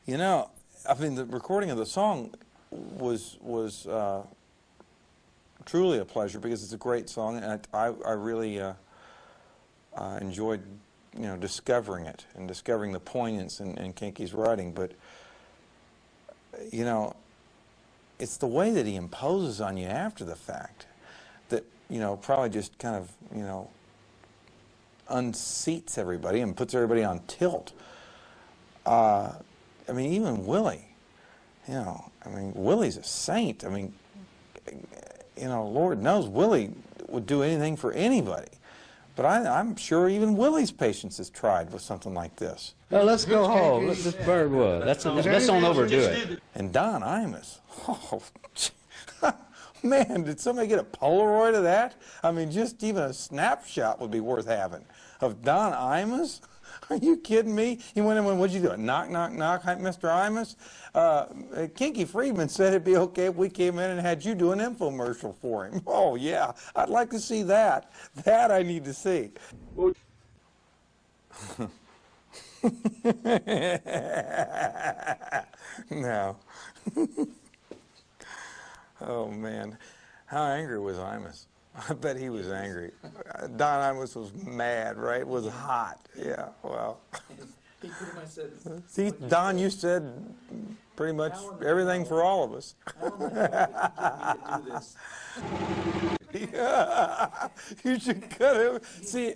You know, I mean, the recording of the song was truly a pleasure because it's a great song, and I really enjoyed, you know, discovering it and discovering the poignance in Kinky's writing. But you know, it's the way that he imposes on you after the fact that, you know, probably just kind of, you know, unseats everybody and puts everybody on tilt. I mean, even Willie, you know, I mean, Willie's a saint. I mean, you know, Lord knows Willie would do anything for anybody. But I'm sure even Willie's patience is tried with something like this. Well, let's go home. Let's just burn wood. Let's don't overdo it. And Don Imus, oh, man, did somebody get a Polaroid of that? I mean, just even a snapshot would be worth having. Of Don Imus? Are you kidding me? He went in and what'd you do? Knock, knock, knock, hi, Mr. Imus? Kinky Friedman said it'd be okay if we came in and had you do an infomercial for him. Oh, yeah, I'd like to see that. That I need to see. No. Oh, man. How angry was Imus? I bet he was angry. Don Imus was mad, right? Was hot. Yeah, well. He pretty much said... See, Don, you said pretty much everything for all of us. Yeah, you should cut it. See,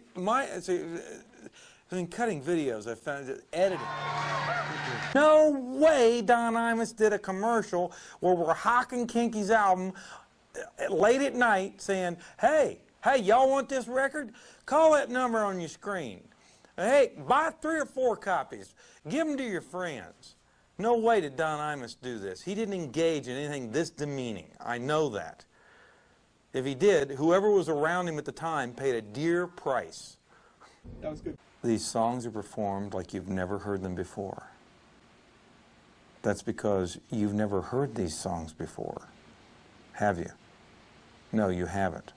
in cutting videos, I found that editing. No way Don Imus did a commercial where we're hawking Kinky's album late at night saying, hey, y'all want this record? Call that number on your screen. Hey, buy 3 or 4 copies. Give them to your friends. No way did Don Imus do this. He didn't engage in anything this demeaning. I know that. If he did, whoever was around him at the time paid a dear price. That was good. These songs are performed like you've never heard them before. That's because you've never heard these songs before. Have you? No, you haven't.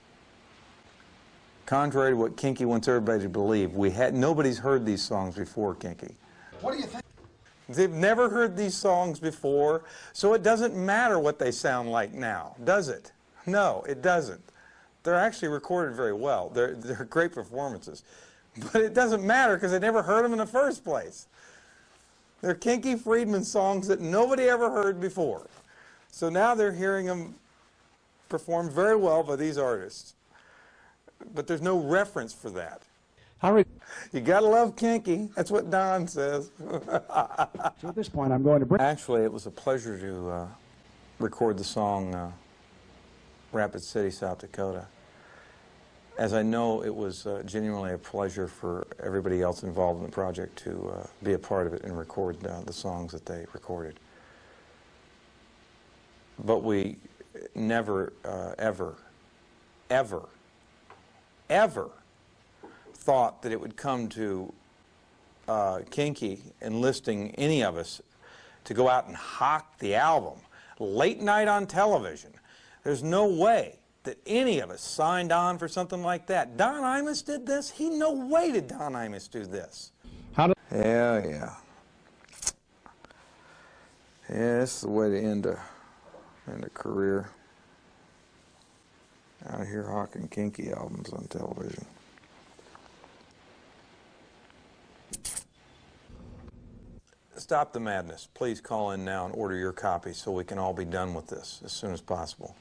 Contrary to what Kinky wants everybody to believe, nobody's heard these songs before, Kinky. What do you think? They've never heard these songs before, so it doesn't matter what they sound like now, does it? No, it doesn't. They're actually recorded very well. They're great performances. But it doesn't matter because they never heard them in the first place. They're Kinky Friedman songs that nobody ever heard before. So now they're hearing them performed very well by these artists. But there's no reference for that. You gotta love Kinky. That's what Don says. So at this point, I'm going to bring... Actually, it was a pleasure to record the song Rapid City, South Dakota. As I know, it was genuinely a pleasure for everybody else involved in the project to be a part of it and record the songs that they recorded. But we never, ever thought that it would come to Kinky enlisting any of us to go out and hawk the album late night on television. There's no way that any of us signed on for something like that. Don Imus did this? No way did Don Imus do this. Yeah. Yeah, it's the way to end a career. Out here hawking Kinky albums on television. Stop the madness. Please call in now and order your copy so we can all be done with this as soon as possible.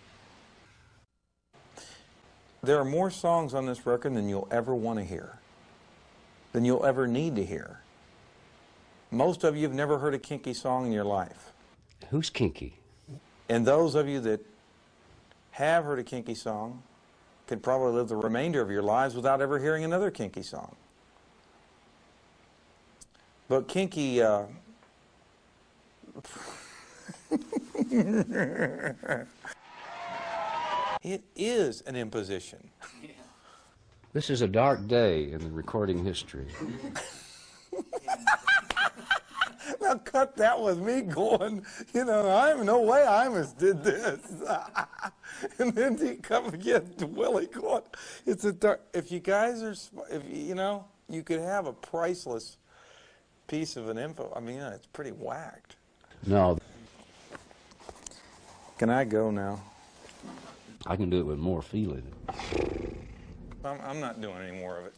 There are more songs on this record than you'll ever want to hear, than you'll ever need to hear. Most of you have never heard a Kinky song in your life. Who's Kinky? And those of you that have heard a Kinky song could probably live the remainder of your lives without ever hearing another Kinky song. But Kinky, it is an imposition. This is a dark day in the recording history. Now cut that with me going, you know, no way Imus did this. And then he come again to Willie going, it's a dark, if you guys are, you know, you could have a priceless piece of an info. I mean, it's pretty whacked. No, Can I go now? I can do it with more feeling. I'm not doing any more of it.